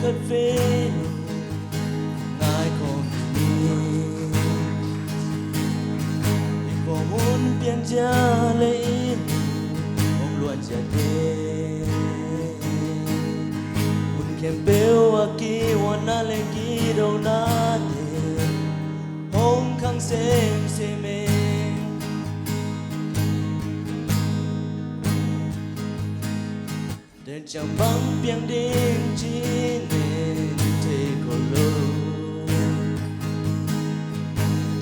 khát phê ngài còn nhìn thì có muốn biến cha lấy ông luôn cha đê muốn kèm bêu aki wana lên kí đâu na đê hông khăng xem mê để chẳng băng biếng đêm chỉ nên thế có lâu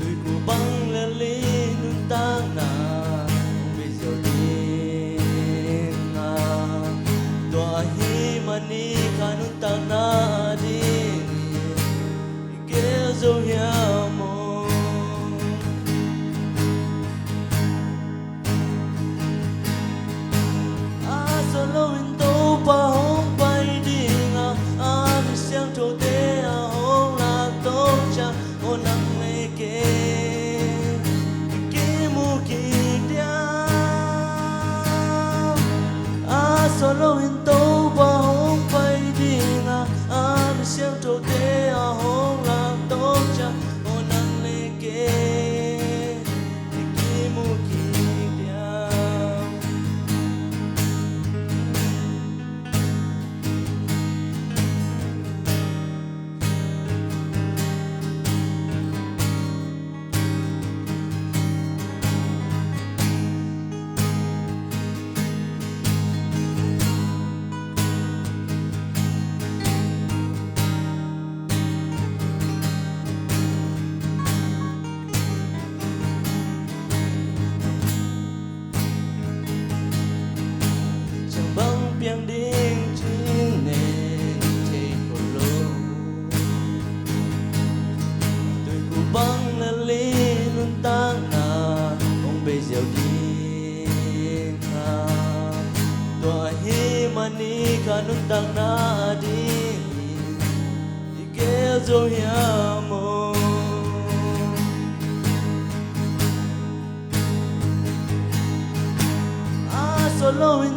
tôi cố băng lên lý nun tăng na bây giờ đi na tòa hi mani khá nun tăng na đi kéo dấu hiao mong solo in pa hong bay đi ngà anh xem trâu té hong là tốt cha ô nắng mê kê kê mu kỳ đia solo in pa hong bay đi ngà anh xem trâu té hong là tốt cha ô nắng mê kê kê mu kỳ đia biếng đêm chính nên thế có lâu tôi cố băng lên lý luôn tăng na ông bây giờ đi na tòa hi mani khá luôn tăng na đi kéo dấu hiao mong solo in